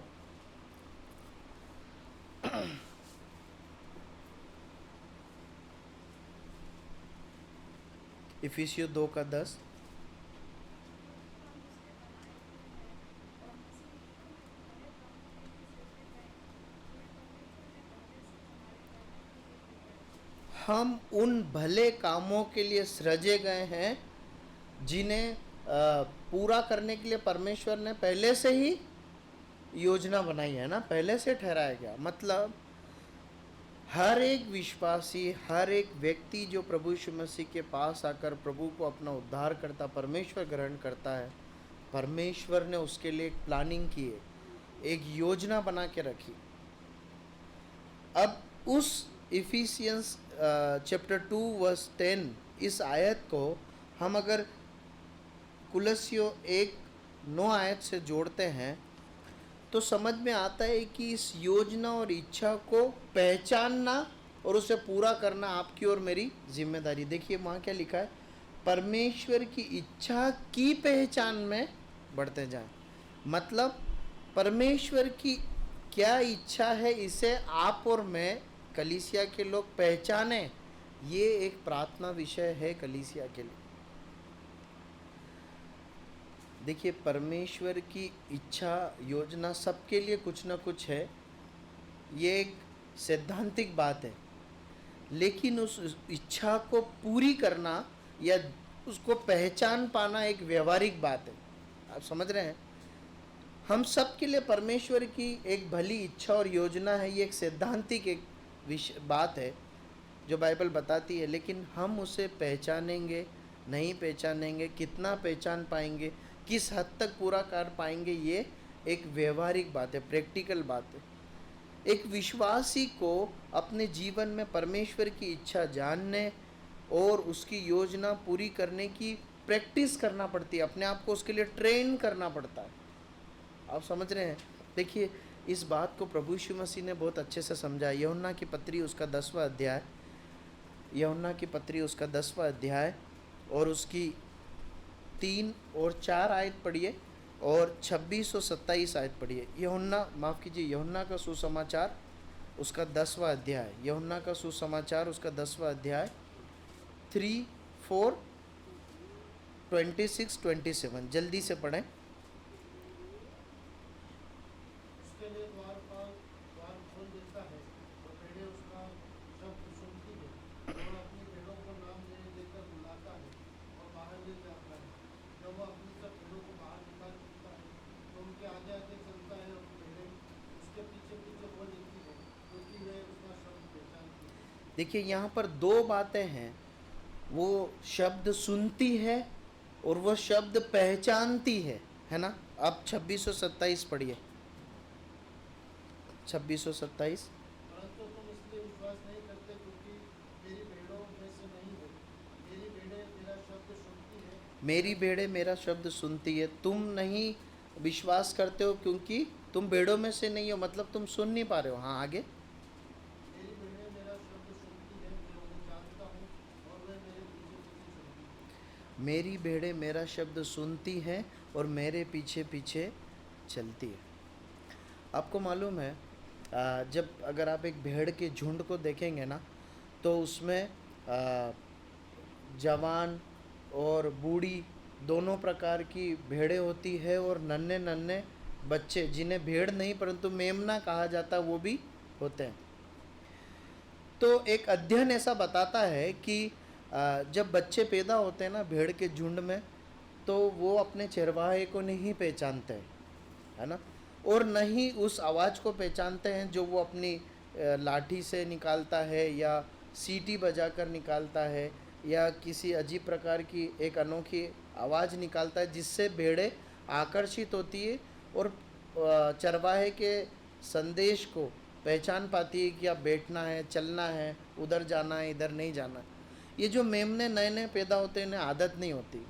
S1: इफिसियों 2:10। हम उन भले कामों के लिए सृजे गए हैं जिन्हें पूरा करने के लिए परमेश्वर ने पहले से ही योजना बनाई है ना, पहले से ठहराया गया। मतलब हर एक विश्वासी, हर एक व्यक्ति जो प्रभु यीशु मसीह के पास आकर प्रभु को अपना उद्धार करता, परमेश्वर ग्रहण करता है, परमेश्वर ने उसके लिए एक प्लानिंग की है, एक योजना बना के रखी। अब उस इफिसियंस चैप्टर 2:10 इस आयत को हम अगर कुलस्सियों 1:9 आयत से जोड़ते हैं तो समझ में आता है कि इस योजना और इच्छा को पहचानना और उसे पूरा करना आपकी और मेरी जिम्मेदारी। देखिए वहाँ क्या लिखा है, परमेश्वर की इच्छा की पहचान में बढ़ते जाएं। मतलब परमेश्वर की क्या इच्छा है इसे आप और मैं, कलीसिया के लोग पहचाने। ये एक प्रार्थना विषय है कलीसिया के लिए। देखिए परमेश्वर की इच्छा योजना सबके लिए कुछ ना कुछ है, ये एक सैद्धांतिक बात है। लेकिन उस इच्छा को पूरी करना या उसको पहचान पाना एक व्यवहारिक बात है। आप समझ रहे हैं, हम सब के लिए परमेश्वर की एक भली इच्छा और योजना है, ये एक सैद्धांतिक एक बात है जो बाइबल बताती है। लेकिन हम उसे पहचानेंगे नहीं पहचानेंगे, कितना पहचान पाएंगे, किस हद तक पूरा कर पाएंगे, ये एक व्यवहारिक बात है, प्रैक्टिकल बात है। एक विश्वासी को अपने जीवन में परमेश्वर की इच्छा जानने और उसकी योजना पूरी करने की प्रैक्टिस करना पड़ती है, अपने आप को उसके लिए ट्रेन करना पड़ता है। आप समझ रहे हैं। देखिए इस बात को प्रभु यीशु मसीह ने बहुत अच्छे से समझा। यूहन्ना की पत्री उसका 10वां अध्याय, यूहन्ना की पत्री उसका 10वां अध्याय और उसकी 3 और 4 आयत पढ़िए और 26 और 27 आयत पढ़िए। यूहन्ना का सुसमाचार उसका 10वां अध्याय, यूहन्ना का सुसमाचार उसका 10वां अध्याय 3, 4, 26, 27 जल्दी से पढ़ें।
S3: उसके लिए द्वार खोल देता है और भेड़ें उसका शब्द सुनती है और अपनी भेड़ों को नाम देकर बुलाता है और बाहर ले जाता है। जब वह अपनी सब भेड़ों को बाहर निकाल चुका है तो उनके आगे आगे चलता है और भेड़ें उसके पीछे पीछे हो लेती है क्योंकि वे उसका शब्द पहचानती है।
S1: देखिए यहाँ पर 2 बातें हैं, वो शब्द सुनती है और वो शब्द पहचानती है ना। अब 26 और 27 पढ़िए, 26 और 27।
S3: परंतु तुम इसलिए विश्वास नहीं करते क्योंकि मेरी भेड़ों में से नहीं हो। मेरी भेड़ें मेरा शब्द सुनती है।
S1: मेरी भेड़ें मेरा शब्द सुनती है। तुम नहीं विश्वास करते हो क्योंकि तुम भेड़ों में से नहीं हो, मतलब तुम सुन नहीं पा रहे हो। हाँ आगे।
S3: मेरी भेड़ें मेरा शब्द सुनती है, मैं उन्हें जानता हूँ और वे मेरे पीछे पीछे चलती हैं।
S1: मेरी भेड़ें मेरा शब्द सुनती हैं और मेरे पीछे पीछे चलती है। आपको मालूम है जब अगर आप एक भेड़ के झुंड को देखेंगे ना तो उसमें जवान और बूढ़ी दोनों प्रकार की भेड़ें होती है और नन्हे नन्हे बच्चे, जिन्हें भेड़ नहीं परंतु मेमना कहा जाता, वो भी होते हैं। तो एक अध्ययन ऐसा बताता है कि जब बच्चे पैदा होते हैं ना भेड़ के झुंड में, तो वो अपने चरवाहे को नहीं पहचानते हैं, है ना, और न ही उस आवाज़ को पहचानते हैं जो वो अपनी लाठी से निकालता है या सीटी बजाकर निकालता है या किसी अजीब प्रकार की एक अनोखी आवाज़ निकालता है जिससे भेड़ें आकर्षित होती है और चरवाहे के संदेश को पहचान पाती है कि अब बैठना है, चलना है, उधर जाना है, इधर नहीं जाना। ये जो मेमने नए नए पैदा होते हैं इन्हें आदत नहीं होती,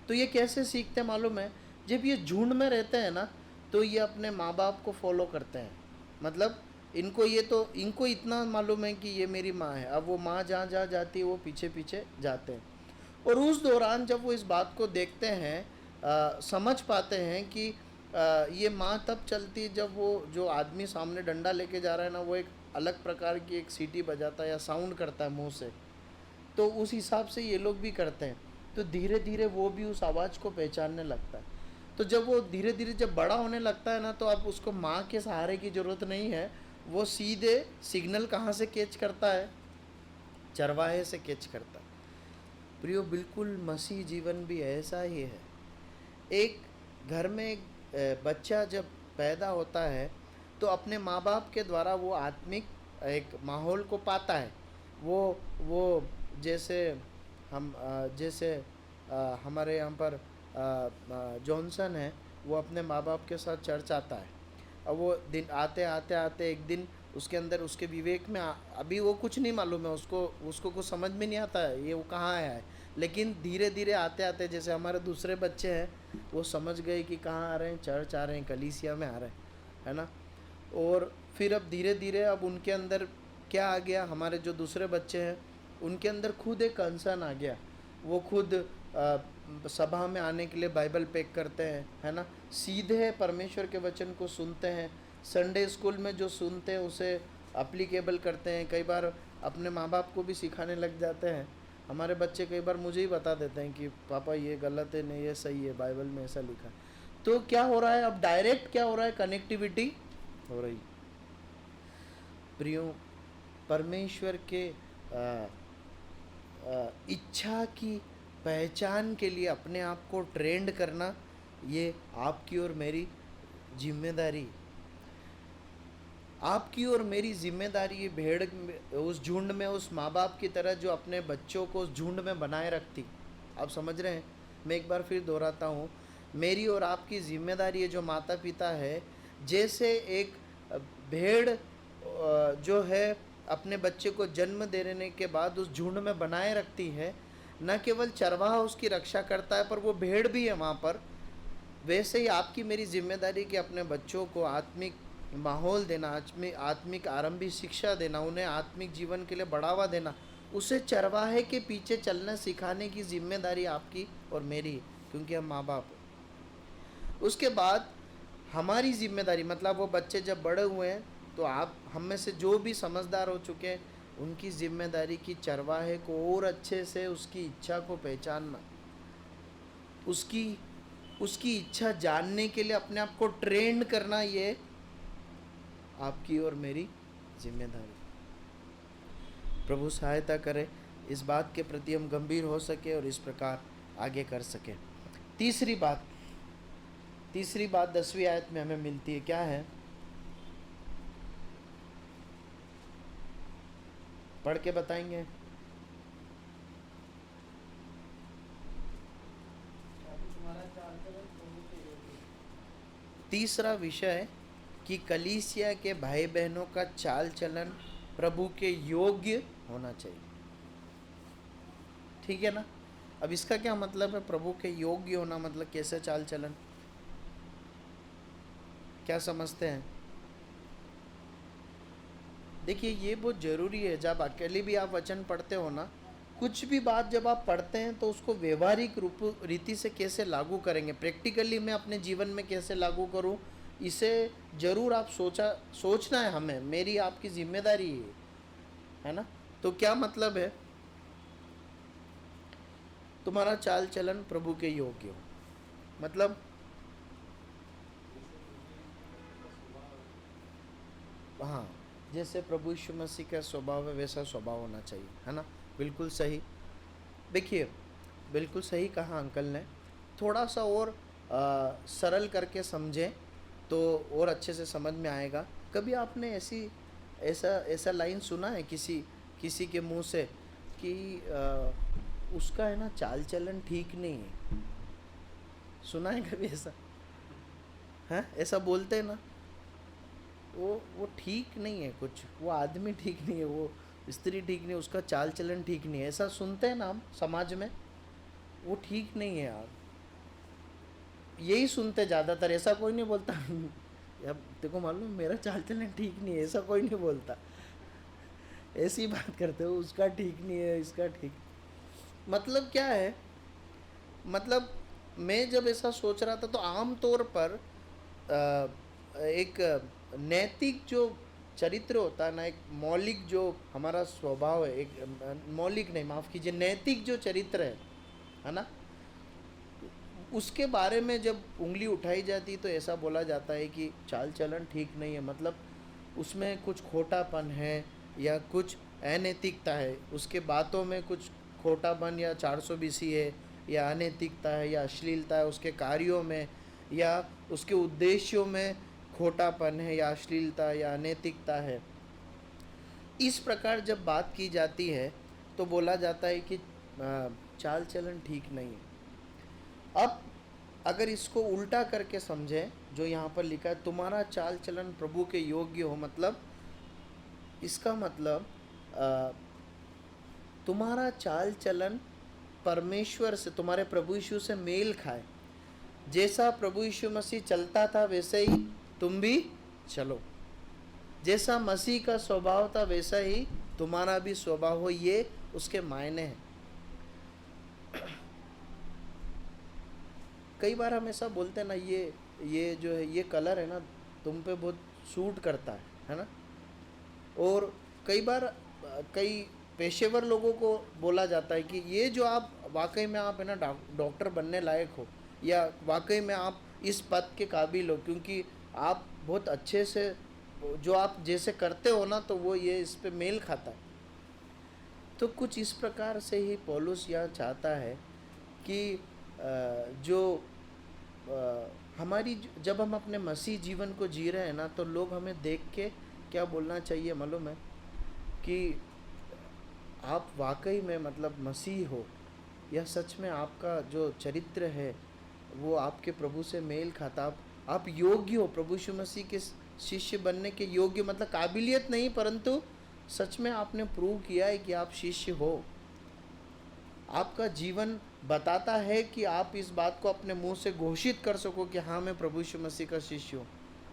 S1: तो ये कैसे सीखते हैं मालूम है? जब ये झुंड में रहते हैं ना, तो ये अपने माँ बाप को फॉलो करते हैं। मतलब इनको इतना मालूम है कि ये मेरी माँ है। अब वो माँ जहाँ जहाँ जाती है वो पीछे पीछे जाते हैं। और उस दौरान जब वो इस बात को देखते हैं, समझ पाते हैं कि ये माँ तब चलती जब वो जो आदमी सामने डंडा लेके जा रहा है ना, वो एक अलग प्रकार की एक सीटी बजाता है या साउंड करता है मुंह से, तो उस हिसाब से ये लोग भी करते हैं। तो धीरे धीरे वो भी उस आवाज़ को पहचानने लगता है। तो जब वो धीरे धीरे जब बड़ा होने लगता है ना, तो अब उसको माँ के सहारे की ज़रूरत नहीं है। वो सीधे सिग्नल कहाँ से कैच करता है? चरवाहे से कैच करता है। प्रियो, बिल्कुल मसीह जीवन भी ऐसा ही है। एक घर में एक बच्चा जब पैदा होता है तो अपने माँ बाप के द्वारा वो आत्मिक एक माहौल को पाता है। वो जैसे जैसे हमारे यहाँ पर जॉनसन है, वो अपने माँ बाप के साथ चर्च आता है। अब वो दिन आते आते आते एक दिन उसके अंदर उसके विवेक में अभी वो कुछ नहीं मालूम है, उसको कुछ समझ में नहीं आता है ये वो कहाँ आया है। लेकिन धीरे धीरे आते आते, जैसे हमारे दूसरे बच्चे हैं, वो समझ गए कि कहाँ आ रहे हैं, चर्च आ रहे हैं, कलीसिया में आ रहे हैं, है ना। और फिर अब धीरे धीरे अब उनके अंदर क्या आ गया, हमारे जो दूसरे बच्चे हैं उनके अंदर खुद एक कंसर्न आ गया। वो खुद सभा में आने के लिए बाइबल पैक करते हैं, है ना, सीधे परमेश्वर के वचन को सुनते हैं, संडे स्कूल में जो सुनते हैं उसे अप्लीकेबल करते हैं। कई बार अपने माँ बाप को भी सिखाने लग जाते हैं। हमारे बच्चे कई बार मुझे ही बता देते हैं कि पापा ये गलत है, नहीं ये सही है, बाइबल में ऐसा लिखा है। तो क्या हो रहा है अब? डायरेक्ट क्या हो रहा है? कनेक्टिविटी हो रही। प्रियो, परमेश्वर के इच्छा की पहचान के लिए अपने आप को ट्रेंड करना, ये आपकी और मेरी जिम्मेदारी, आपकी और मेरी जिम्मेदारी। ये भेड़ उस झुंड में उस माँ बाप की तरह जो अपने बच्चों को उस झुंड में बनाए रखती। आप समझ रहे हैं? मैं एक बार फिर दोहराता हूँ, मेरी और आपकी जिम्मेदारी है जो माता पिता है, जैसे एक भेड़ जो है अपने बच्चे को जन्म देने के बाद उस झुंड में बनाए रखती है, न केवल चरवाहा उसकी रक्षा करता है पर वो भेड़ भी है वहाँ पर, वैसे ही आपकी मेरी जिम्मेदारी कि अपने बच्चों को आत्मिक माहौल देना, आत्मिक आरंभिक शिक्षा देना, उन्हें आत्मिक जीवन के लिए बढ़ावा देना, उसे चरवाहे के पीछे चलना सिखाने की जिम्मेदारी आपकी और मेरी, क्योंकि हम माँ बाप हैं। उसके बाद हमारी जिम्मेदारी, मतलब वो बच्चे जब बड़े हुए हैं तो आप हम में से जो भी समझदार हो चुके हैं, उनकी जिम्मेदारी कि चरवाहे को और अच्छे से उसकी इच्छा को पहचानना, उसकी इच्छा जानने के लिए अपने आप को ट्रेंड करना, ये आपकी और मेरी जिम्मेदारी। प्रभु सहायता करे इस बात के प्रति हम गंभीर हो सके और इस प्रकार आगे कर सके। तीसरी बात 10वीं आयत में हमें मिलती है, क्या है? पढ़ के बताएंगे। तीसरा विषय कि कलीसिया के भाई बहनों का चाल चलन प्रभु के योग्य होना चाहिए। ठीक है ना? अब इसका क्या मतलब है? प्रभु के योग्य होना मतलब कैसे चाल चलन? क्या समझते हैं? देखिए, ये बहुत ज़रूरी है। जब अकेले भी आप वचन पढ़ते हो ना, कुछ भी बात जब आप पढ़ते हैं तो उसको व्यवहारिक रूप रीति से कैसे लागू करेंगे, प्रैक्टिकली मैं अपने जीवन में कैसे लागू करूं, इसे ज़रूर आप सोचना है। हमें, मेरी आपकी जिम्मेदारी है ना। तो क्या मतलब है? तुम्हारा चाल चलन प्रभु के योग्य हो, मतलब हाँ, जैसे प्रभु यीशु मसीह का स्वभाव है वैसा स्वभाव होना चाहिए, है ना। बिल्कुल सही। देखिए, बिल्कुल सही कहा अंकल ने। थोड़ा सा और सरल करके समझें तो और अच्छे से समझ में आएगा। कभी आपने ऐसा लाइन सुना है किसी के मुंह से कि उसका है ना चाल चलन ठीक नहीं है? सुना है कभी ऐसा? है, ऐसा बोलते हैं ना, वो ठीक नहीं है, कुछ वो आदमी ठीक नहीं है, वो स्त्री ठीक नहीं है, उसका चाल चलन ठीक नहीं है, ऐसा सुनते हैं ना हम समाज में। वो ठीक नहीं है यार। यही सुनते ज़्यादातर, ऐसा कोई नहीं बोलता यार तेरे को मालूम मेरा चाल चलन ठीक नहीं है, ऐसा कोई नहीं बोलता। ऐसी बात करते हो, उसका ठीक नहीं है, इसका ठीक। मतलब क्या है, मतलब मैं जब ऐसा सोच रहा था तो आम तौर पर एक नैतिक जो चरित्र होता है ना, एक मौलिक जो हमारा स्वभाव है, एक मौलिक नहीं, माफ़ कीजिए, नैतिक जो चरित्र है ना, उसके बारे में जब उंगली उठाई जाती तो ऐसा बोला जाता है कि चाल चलन ठीक नहीं है, मतलब उसमें कुछ खोटापन है या कुछ अनैतिकता है, उसके बातों में कुछ खोटापन या 420 है या अनैतिकता है या अश्लीलता है, उसके कार्यों में या उसके उद्देश्यों में खोटापन है या अश्लीलता या अनैतिकता है। इस प्रकार जब बात की जाती है तो बोला जाता है कि चाल चलन ठीक नहीं है। अब अगर इसको उल्टा करके समझें, जो यहाँ पर लिखा है तुम्हारा चाल चलन प्रभु के योग्य हो, मतलब इसका मतलब तुम्हारा चाल चलन परमेश्वर से, तुम्हारे प्रभु यीशु से मेल खाए। जैसा प्रभु यीशु मसीह चलता था वैसे ही तुम भी चलो, जैसा मसीह का स्वभाव था वैसा ही तुम्हारा भी स्वभाव हो, ये उसके मायने हैं। कई बार हम ऐसा बोलते हैं ना, ये जो है ये कलर है ना तुम पे बहुत सूट करता है ना। और कई बार कई पेशेवर लोगों को बोला जाता है कि ये जो आप वाकई में आप है ना डॉक्टर बनने लायक हो, या वाकई में आप इस पद के काबिल हो, क्योंकि आप बहुत अच्छे से जो आप जैसे करते हो ना, तो वो ये इस पे मेल खाता है। तो कुछ इस प्रकार से ही पौलुस यहाँ चाहता है कि जो हमारी जब हम अपने मसीह जीवन को जी रहे हैं ना, तो लोग हमें देख के क्या बोलना चाहिए मालूम है, कि आप वाकई में मतलब मसीह हो, या सच में आपका जो चरित्र है वो आपके प्रभु से मेल खाता, आप योग्य हो प्रभु यीशु मसीह के शिष्य बनने के योग्य, मतलब काबिलियत नहीं परंतु सच में आपने प्रूव किया है कि आप शिष्य हो। आपका जीवन बताता है कि आप इस बात को अपने मुंह से घोषित कर सको कि हाँ मैं प्रभु यीशु मसीह का शिष्य हूँ,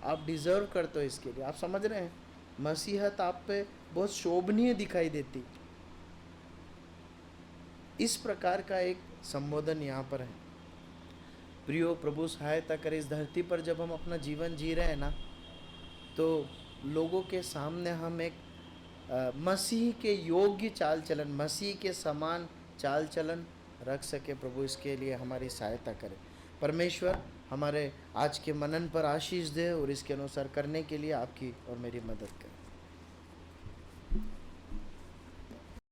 S1: आप डिज़र्व करते हो इसके लिए। आप समझ रहे हैं, मसीहत आप पे बहुत शोभनीय दिखाई देती। इस प्रकार का एक संबोधन यहाँ पर है। प्रियो, प्रभु सहायता करे, इस धरती पर जब हम अपना जीवन जी रहे हैं ना, तो लोगों के सामने हम एक मसीह के योग्य चाल चलन, मसीह के समान चाल चलन रख सके। प्रभु इसके लिए हमारी सहायता करे। परमेश्वर हमारे आज के मनन पर आशीष दे और इसके अनुसार करने के लिए आपकी और मेरी मदद करे।